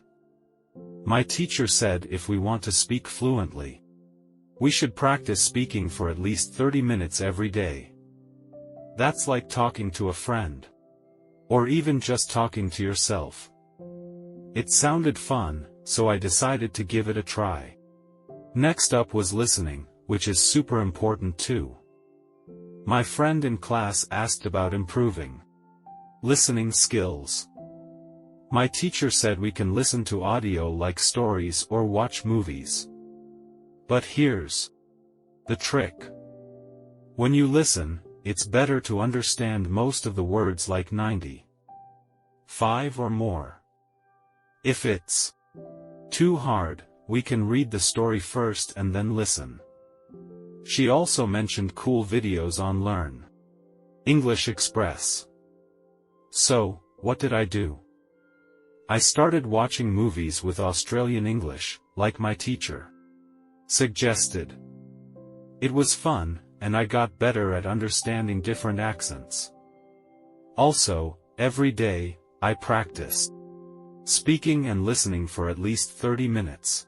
My teacher said if we want to speak fluently, we should practice speaking for at least 30 minutes every day. That's like talking to a friend. Or even just talking to yourself. It sounded fun, so I decided to give it a try. Next up was listening, which is super important too. My friend in class asked about improving listening skills. My teacher said we can listen to audio like stories or watch movies. But here's the trick. When you listen, it's better to understand most of the words like 95 or more. If it's too hard, we can read the story first and then listen. She also mentioned cool videos on Learn English Express. So, what did I do? I started watching movies with Australian English, like my teacher suggested. It was fun, and I got better at understanding different accents. Also, every day, I practiced speaking and listening for at least 30 minutes.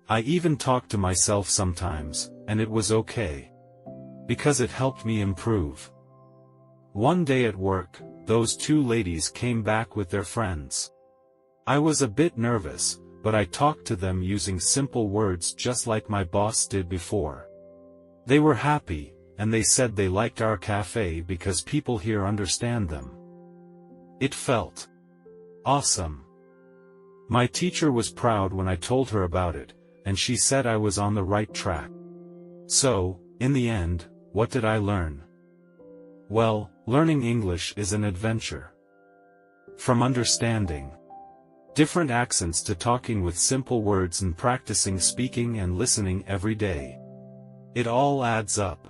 I even talked to myself sometimes, and it was okay. Because it helped me improve. One day at work, those two ladies came back with their friends. I was a bit nervous, but I talked to them using simple words just like my boss did before. They were happy, and they said they liked our cafe because people here understand them. It felt awesome. My teacher was proud when I told her about it, and she said I was on the right track. So, in the end, what did I learn? Well, learning English is an adventure. From understanding different accents to talking with simple words and practicing speaking and listening every day. It all adds up.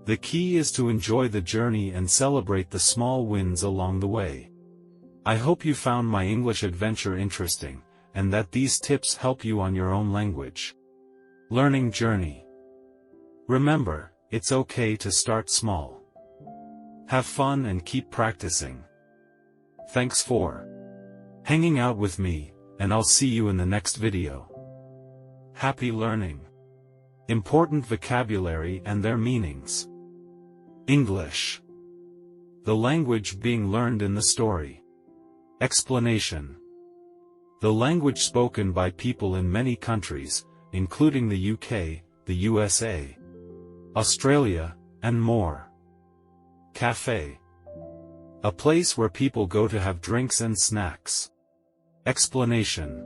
The key is to enjoy the journey and celebrate the small wins along the way. I hope you found my English adventure interesting, and that these tips help you on your own language learning journey. Remember, it's okay to start small. Have fun and keep practicing. Thanks for hanging out with me, and I'll see you in the next video. Happy learning. Important vocabulary and their meanings. English. The language being learned in the story. Explanation. The language spoken by people in many countries, including the UK, the USA, Australia, and more. Cafe. A place where people go to have drinks and snacks. Explanation.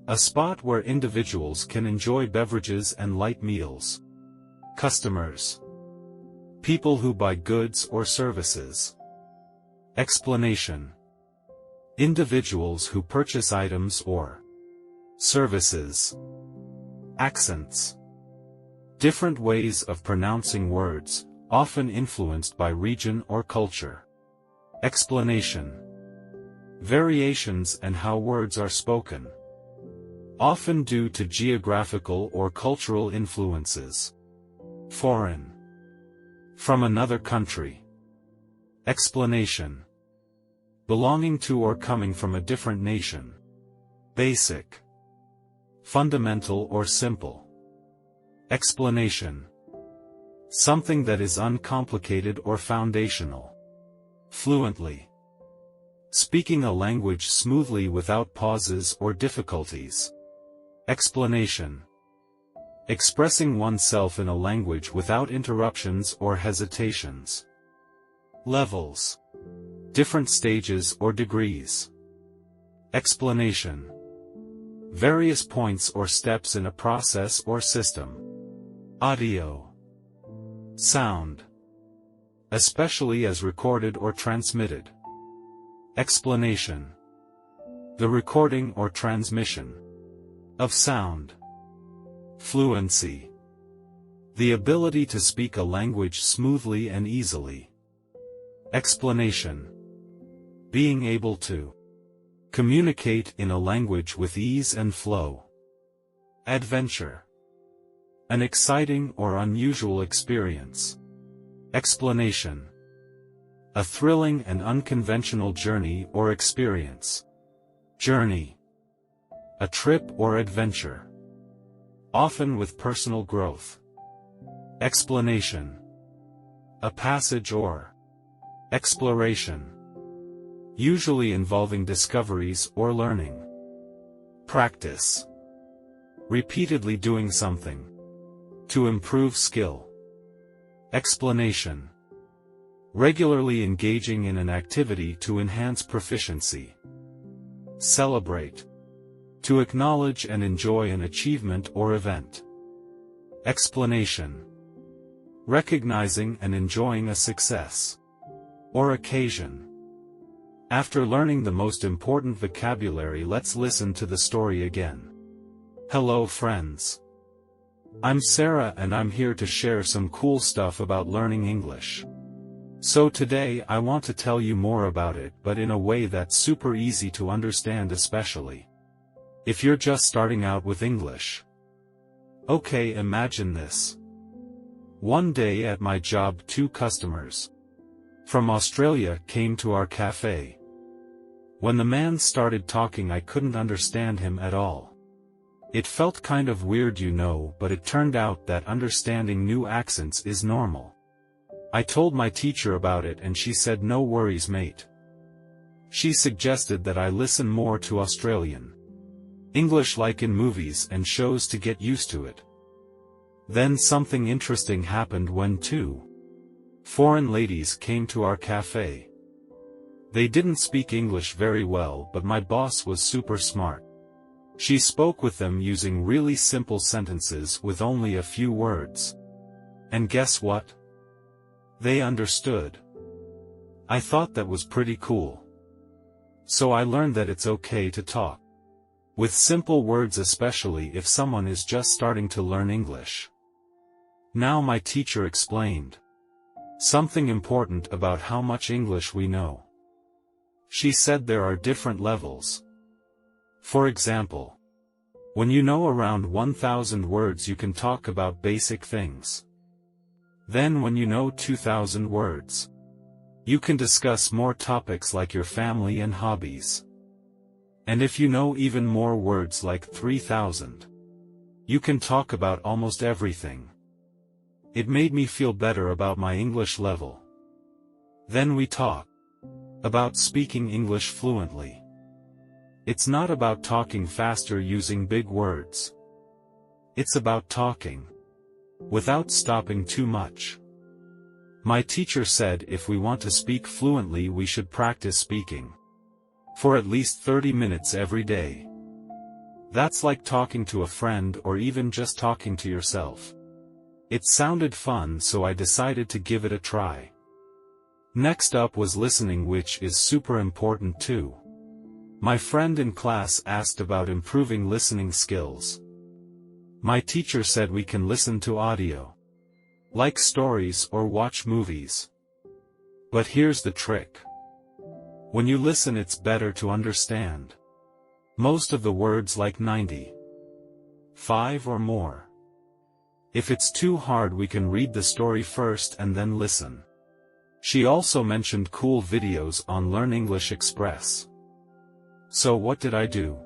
A spot where individuals can enjoy beverages and light meals. Customers. People who buy goods or services. Explanation. Individuals who purchase items or services. Accents. Different ways of pronouncing words, often influenced by region or culture. Explanation. Variations and how words are spoken. Often due to geographical or cultural influences. Foreign. From another country. Explanation. Belonging to or coming from a different nation. Basic. Fundamental or simple. Explanation. Something that is uncomplicated or foundational. Fluently. Speaking a language smoothly without pauses or difficulties. Explanation. Expressing oneself in a language without interruptions or hesitations. Levels. Different stages or degrees. Explanation. Various points or steps in a process or system. Audio. Sound. Especially as recorded or transmitted. Explanation. The recording or transmission of sound. Fluency. The ability to speak a language smoothly and easily. Explanation. Being able to communicate in a language with ease and flow. Adventure. An exciting or unusual experience. Explanation. A thrilling and unconventional journey or experience. Journey. A trip or adventure. Often with personal growth. Explanation. A passage or exploration. Usually involving discoveries or learning. Practice. Repeatedly doing something. To improve skill. Explanation. Regularly engaging in an activity to enhance proficiency. Celebrate. To acknowledge and enjoy an achievement or event. Explanation. Recognizing and enjoying a success or occasion. After learning the most important vocabulary, let's listen to the story again. Hello friends. I'm Sarah and I'm here to share some cool stuff about learning English. So today I want to tell you more about it, but in a way that's super easy to understand, especially if you're just starting out with English. Okay, imagine this. One day at my job, 2 customers from Australia came to our cafe. When the man started talking, I couldn't understand him at all. It felt kind of weird, but it turned out that understanding new accents is normal. I told my teacher about it and she said, "No worries, mate." She suggested that I listen more to Australian English like in movies and shows to get used to it. Then something interesting happened when 2 foreign ladies came to our cafe. They didn't speak English very well, but my boss was super smart. She spoke with them using really simple sentences with only a few words. And guess what? They understood. I thought that was pretty cool. So I learned that it's okay to talk with simple words, especially if someone is just starting to learn English. Now my teacher explained something important about how much English we know. She said there are different levels. For example, when you know around 1,000 words you can talk about basic things. Then when you know 2,000 words, you can discuss more topics like your family and hobbies. And if you know even more words like 3,000, you can talk about almost everything. It made me feel better about my English level. Then we talked about speaking English fluently. It's not about talking faster using big words. It's about talking without stopping too much. My teacher said if we want to speak fluently, we should practice speaking for at least 30 minutes every day. That's like talking to a friend or even just talking to yourself. It sounded fun, so I decided to give it a try. Next up was listening, which is super important too. My friend in class asked about improving listening skills. My teacher said we can listen to audio, like stories or watch movies. But here's the trick. When you listen, it's better to understand most of the words, like 95 or more. If it's too hard, we can read the story first and then listen. She also mentioned cool videos on Learn English Express. So what did I do?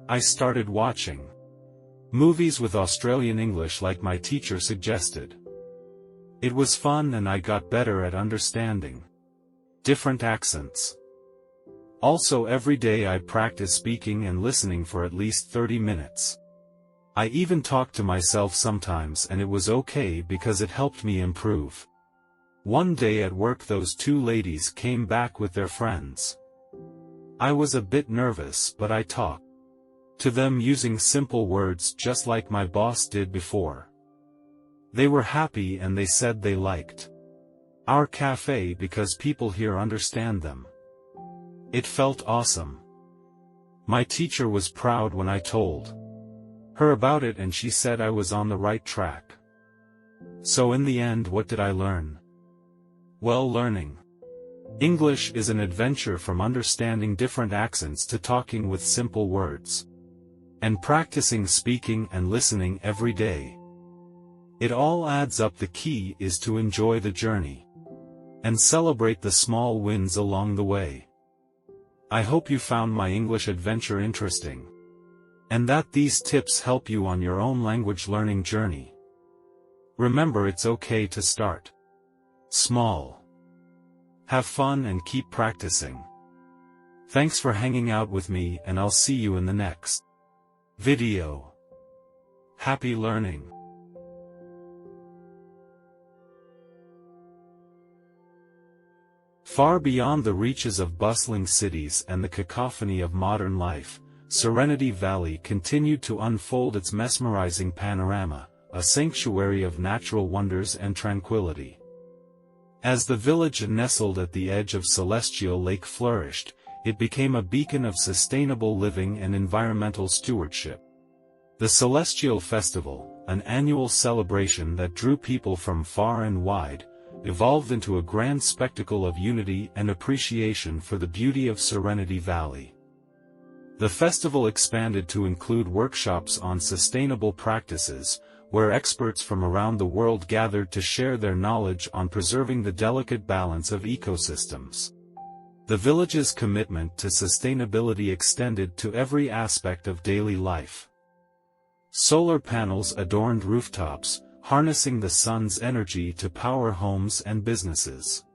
I started watching movies with Australian English like my teacher suggested. It was fun and I got better at understanding different accents. Also, every day I practice speaking and listening for at least 30 minutes. I even talked to myself sometimes, and it was okay because it helped me improve. One day at work, those 2 ladies came back with their friends. I was a bit nervous, but I talked to them using simple words just like my boss did before. They were happy and they said they liked our cafe because people here understand them. It felt awesome. My teacher was proud when I told her about it, and she said I was on the right track. So in the end, what did I learn? Well, learning English is an adventure from understanding different accents to talking with simple words. And practicing speaking and listening every day. It all adds up. The key is to enjoy the journey. And celebrate the small wins along the way. I hope you found my English adventure interesting. And that these tips help you on your own language learning journey. Remember, it's okay to start small. Have fun and keep practicing. Thanks for hanging out with me, and I'll see you in the next video. Happy learning! Far beyond the reaches of bustling cities and the cacophony of modern life, Serenity Valley continued to unfold its mesmerizing panorama, a sanctuary of natural wonders and tranquility. As the village nestled at the edge of Celestial Lake flourished, it became a beacon of sustainable living and environmental stewardship. The Celestial Festival, an annual celebration that drew people from far and wide, evolved into a grand spectacle of unity and appreciation for the beauty of Serenity Valley. The festival expanded to include workshops on sustainable practices, where experts from around the world gathered to share their knowledge on preserving the delicate balance of ecosystems. The village's commitment to sustainability extended to every aspect of daily life. Solar panels adorned rooftops, harnessing the sun's energy to power homes and businesses.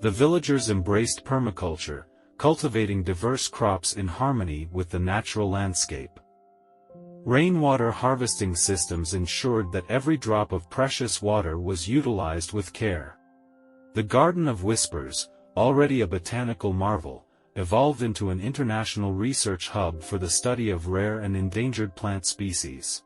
The villagers embraced permaculture, cultivating diverse crops in harmony with the natural landscape. Rainwater harvesting systems ensured that every drop of precious water was utilized with care. The Garden of Whispers, already a botanical marvel, evolved into an international research hub for the study of rare and endangered plant species.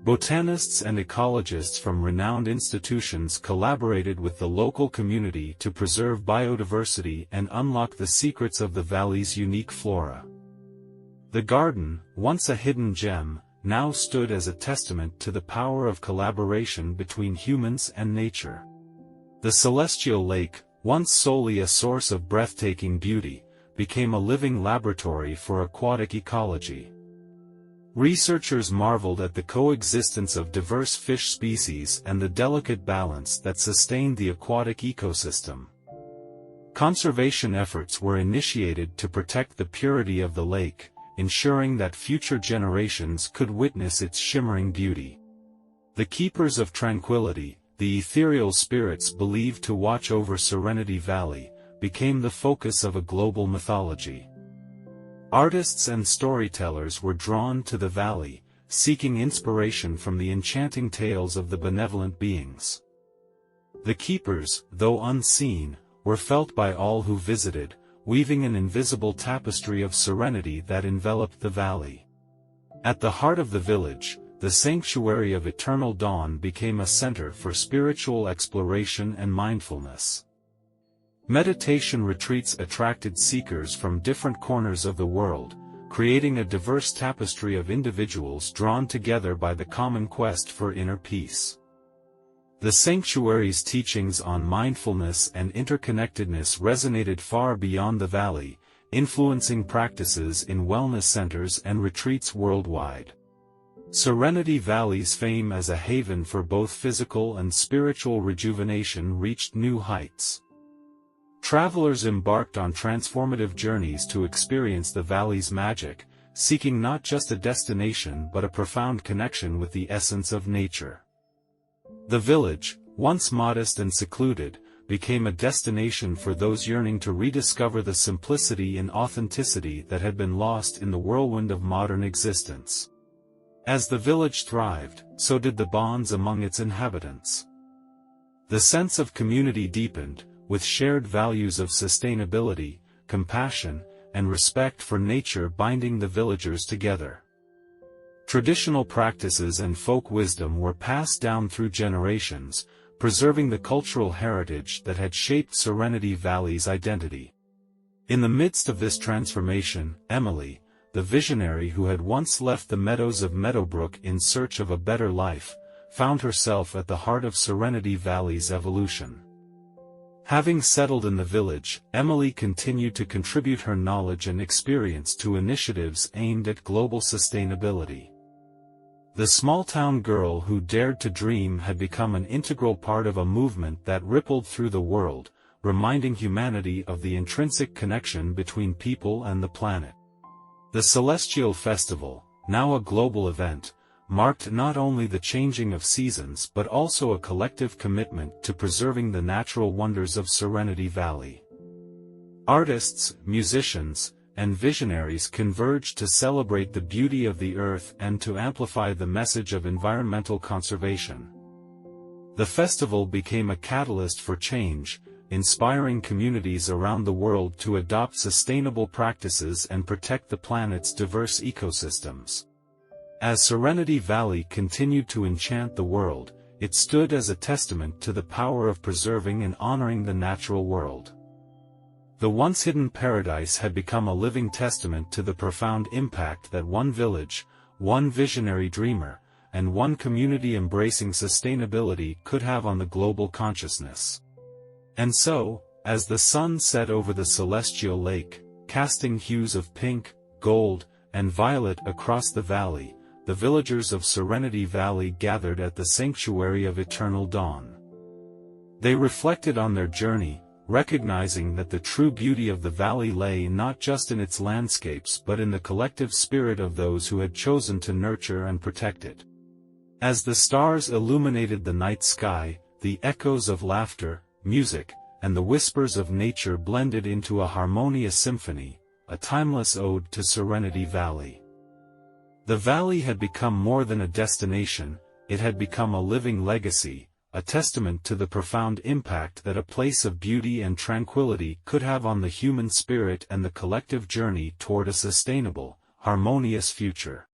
Botanists and ecologists from renowned institutions collaborated with the local community to preserve biodiversity and unlock the secrets of the valley's unique flora. The garden, once a hidden gem, now stood as a testament to the power of collaboration between humans and nature. The Celestial Lake, once solely a source of breathtaking beauty, became a living laboratory for aquatic ecology. Researchers marveled at the coexistence of diverse fish species and the delicate balance that sustained the aquatic ecosystem. Conservation efforts were initiated to protect the purity of the lake, ensuring that future generations could witness its shimmering beauty. The Keepers of Tranquility, the ethereal spirits believed to watch over Serenity Valley, became the focus of a global mythology. Artists and storytellers were drawn to the valley, seeking inspiration from the enchanting tales of the benevolent beings. The keepers, though unseen, were felt by all who visited, weaving an invisible tapestry of serenity that enveloped the valley. At the heart of the village, the Sanctuary of Eternal Dawn became a center for spiritual exploration and mindfulness. Meditation retreats attracted seekers from different corners of the world, creating a diverse tapestry of individuals drawn together by the common quest for inner peace. The sanctuary's teachings on mindfulness and interconnectedness resonated far beyond the valley, influencing practices in wellness centers and retreats worldwide. Serenity Valley's fame as a haven for both physical and spiritual rejuvenation reached new heights. Travelers embarked on transformative journeys to experience the valley's magic, seeking not just a destination but a profound connection with the essence of nature. The village, once modest and secluded, became a destination for those yearning to rediscover the simplicity and authenticity that had been lost in the whirlwind of modern existence. As the village thrived, so did the bonds among its inhabitants. The sense of community deepened, with shared values of sustainability, compassion, and respect for nature binding the villagers together. Traditional practices and folk wisdom were passed down through generations, preserving the cultural heritage that had shaped Serenity Valley's identity. In the midst of this transformation, Emily, the visionary who had once left the meadows of Meadowbrook in search of a better life, found herself at the heart of Serenity Valley's evolution. Having settled in the village, Emily continued to contribute her knowledge and experience to initiatives aimed at global sustainability. The small-town girl who dared to dream had become an integral part of a movement that rippled through the world, reminding humanity of the intrinsic connection between people and the planet. The Celestial Festival, now a global event, marked not only the changing of seasons but also a collective commitment to preserving the natural wonders of Serenity Valley. Artists, musicians, and visionaries converged to celebrate the beauty of the earth and to amplify the message of environmental conservation. The festival became a catalyst for change, inspiring communities around the world to adopt sustainable practices and protect the planet's diverse ecosystems. As Serenity Valley continued to enchant the world, it stood as a testament to the power of preserving and honoring the natural world. The once hidden paradise had become a living testament to the profound impact that one village, one visionary dreamer, and one community embracing sustainability could have on the global consciousness. And so, as the sun set over the celestial lake, casting hues of pink, gold, and violet across the valley, the villagers of Serenity Valley gathered at the sanctuary of eternal dawn. They reflected on their journey, recognizing that the true beauty of the valley lay not just in its landscapes but in the collective spirit of those who had chosen to nurture and protect it. As the stars illuminated the night sky, the echoes of laughter, music, and the whispers of nature blended into a harmonious symphony, a timeless ode to Serenity Valley. The valley had become more than a destination, it had become a living legacy, a testament to the profound impact that a place of beauty and tranquility could have on the human spirit and the collective journey toward a sustainable, harmonious future.